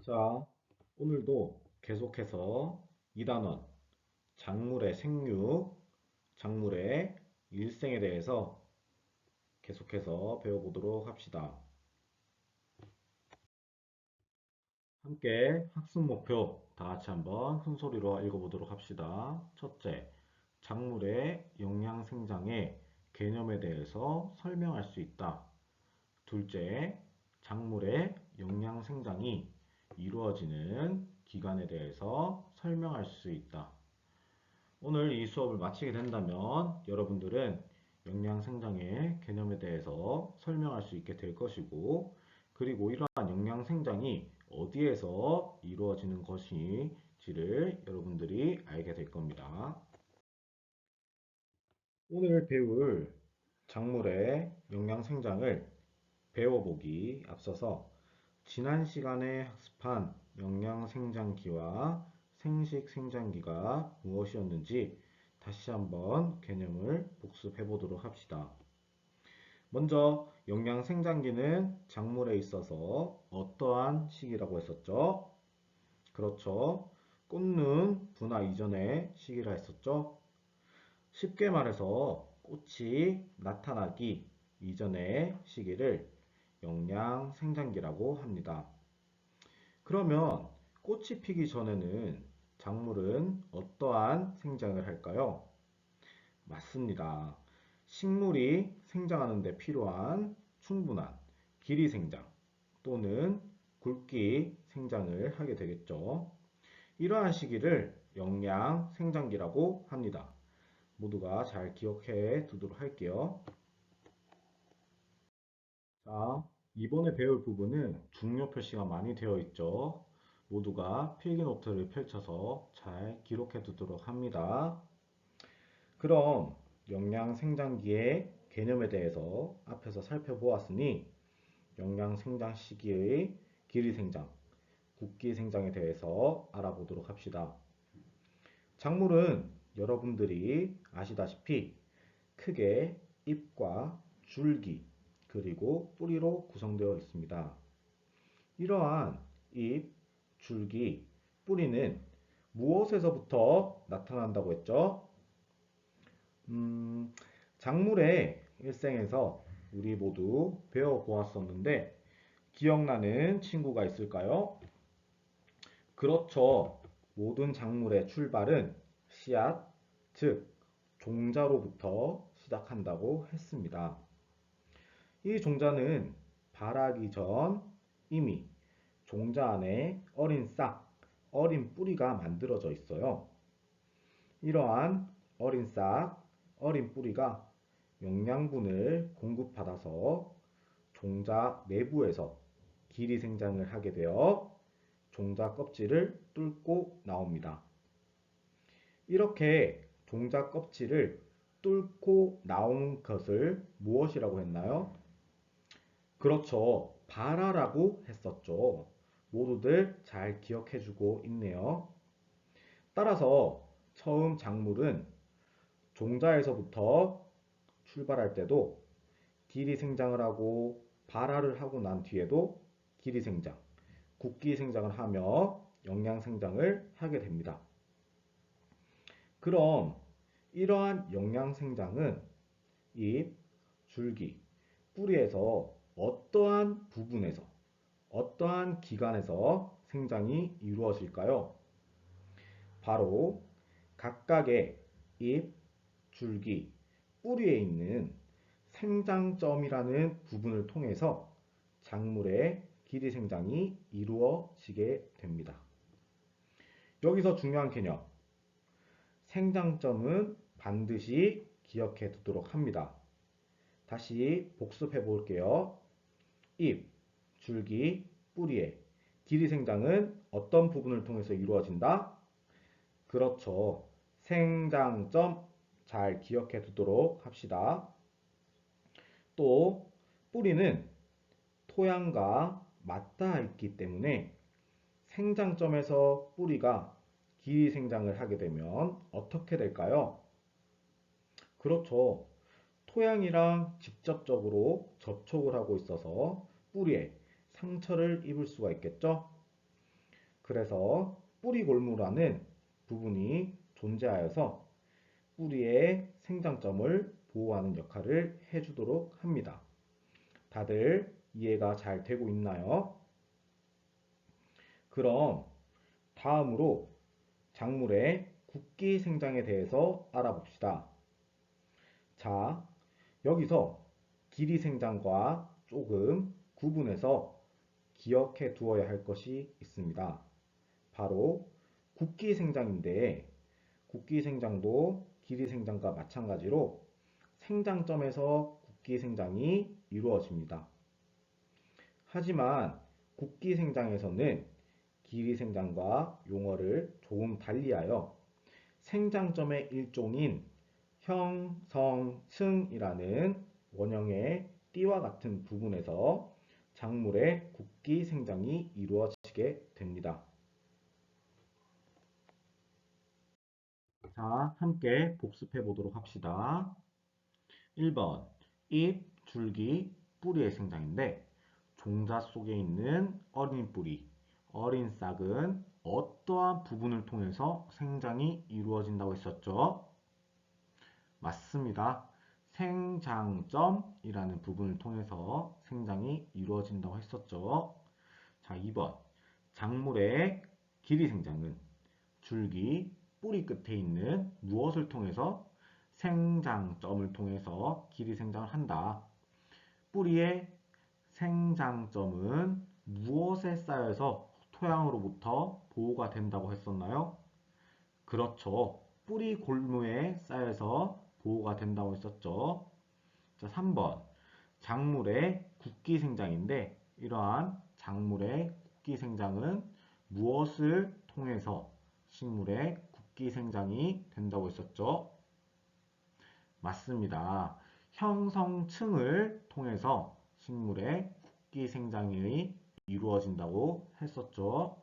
자, 오늘도 계속해서 2단원 작물의 생육, 작물의 일생에 대해서 계속해서 배워보도록 합시다. 함께 학습 목표 다 같이 한번 큰 소리로 읽어보도록 합시다. 첫째, 작물의 영양 생장의 개념에 대해서 설명할 수 있다. 둘째, 작물의 영양 생장이 이루어지는 기간에 대해서 설명할 수 있다. 오늘 이 수업을 마치게 된다면 여러분들은 영양 생장의 개념에 대해서 설명할 수 있게 될 것이고, 그리고 이러한 영양 생장이 어디에서 이루어지는 것인지를 여러분들이 알게 될 겁니다. 오늘 배울 작물의 영양 생장을 배워보기 앞서서 지난 시간에 학습한 영양생장기와 생식생장기가 무엇이었는지 다시 한번 개념을 복습해 보도록 합시다. 먼저 영양생장기는 작물에 있어서 어떠한 시기라고 했었죠? 그렇죠. 꽃눈 분화 이전의 시기라 했었죠. 쉽게 말해서 꽃이 나타나기 이전의 시기를 영양생장기라고 합니다. 그러면 꽃이 피기 전에는 작물은 어떠한 생장을 할까요? 맞습니다. 식물이 생장하는 데 필요한 충분한 길이 생장 또는 굵기 생장을 하게 되겠죠. 이러한 시기를 영양 생장기라고 합니다. 모두가 잘 기억해 두도록 할게요. 자, 이번에 배울 부분은 중요 표시가 많이 되어 있죠. 모두가 필기노트를 펼쳐서 잘 기록해 두도록 합니다. 그럼 영양생장기의 개념에 대해서 앞에서 살펴보았으니 영양생장 시기의 길이생장, 국기생장에 대해서 알아보도록 합시다. 작물은 여러분들이 아시다시피 크게 잎과 줄기, 그리고 뿌리로 구성되어 있습니다. 이러한 잎, 줄기, 뿌리는 무엇에서부터 나타난다고 했죠? 작물의 일생에서 우리 모두 배워보았었는데 기억나는 친구가 있을까요? 그렇죠. 모든 작물의 출발은 씨앗, 즉 종자로부터 시작한다고 했습니다. 이 종자는 발하기 전 이미 종자 안에 어린 싹, 어린 뿌리가 만들어져 있어요. 이러한 어린 싹, 어린 뿌리가 영양분을 공급받아서 종자 내부에서 길이 생장을 하게 되어 종자 껍질을 뚫고 나옵니다. 이렇게 종자 껍질을 뚫고 나온 것을 무엇이라고 했나요? 그렇죠. 발화라고 했었죠. 모두들 잘 기억해주고 있네요. 따라서 처음 작물은 종자에서부터 출발할 때도 길이 생장을 하고 발화를 하고 난 뒤에도 길이 생장, 국기 생장을 하며 영양 생장을 하게 됩니다. 그럼 이러한 영양 생장은 잎, 줄기, 뿌리에서 어떠한 부분에서 어떠한 기간에서 생장이 이루어질까요? 바로 각각의 잎, 줄기, 뿌리에 있는 생장점이라는 부분을 통해서 작물의 길이 생장이 이루어지게 됩니다. 여기서 중요한 개념, 생장점은 반드시 기억해 두도록 합니다. 다시 복습해 볼게요. 잎, 줄기, 뿌리의 길이 생장은 어떤 부분을 통해서 이루어진다? 그렇죠. 생장점 잘 기억해 두도록 합시다. 또 뿌리는 토양과 맞닿아 있기 때문에 생장점에서 뿌리가 길이 생장을 하게 되면 어떻게 될까요? 그렇죠. 토양이랑 직접적으로 접촉을 하고 있어서 뿌리에 상처를 입을 수가 있겠죠? 그래서 뿌리골무라는 부분이 존재하여서 뿌리의 생장점을 보호하는 역할을 해주도록 합니다. 다들 이해가 잘 되고 있나요? 그럼 다음으로 작물의 국기 생장에 대해서 알아봅시다. 자, 여기서 길이 생장과 조금 구분해서 기억해 두어야 할 것이 있습니다. 바로 국기 생장인데 국기 생장도 길이 생장과 마찬가지로 생장점에서 국기 생장이 이루어집니다. 하지만 국기 생장에서는 길이 생장과 용어를 조금 달리하여 생장점의 일종인 형, 성, 층이라는 원형의 띠와 같은 부분에서 작물의 국기 생장이 이루어지게 됩니다. 자, 함께 복습해 보도록 합시다. 1번, 잎, 줄기, 뿌리의 생장인데 종자 속에 있는 어린 뿌리, 어린 싹은 어떠한 부분을 통해서 생장이 이루어진다고 했었죠? 맞습니다. 생장점이라는 부분을 통해서 생장이 이루어진다고 했었죠. 자, 2번. 작물의 길이 생장은 줄기, 뿌리 끝에 있는 무엇을 통해서 생장점을 통해서 길이 생장을 한다. 뿌리의 생장점은 무엇에 쌓여서 토양으로부터 보호가 된다고 했었나요? 그렇죠. 뿌리 골무에 쌓여서 보호가 된다고 했었죠. 자, 3번. 작물의 국기 생장인데 이러한 작물의 국기 생장은 무엇을 통해서 식물의 국기 생장이 된다고 했었죠? 맞습니다. 형성층을 통해서 식물의 국기 생장이 이루어진다고 했었죠.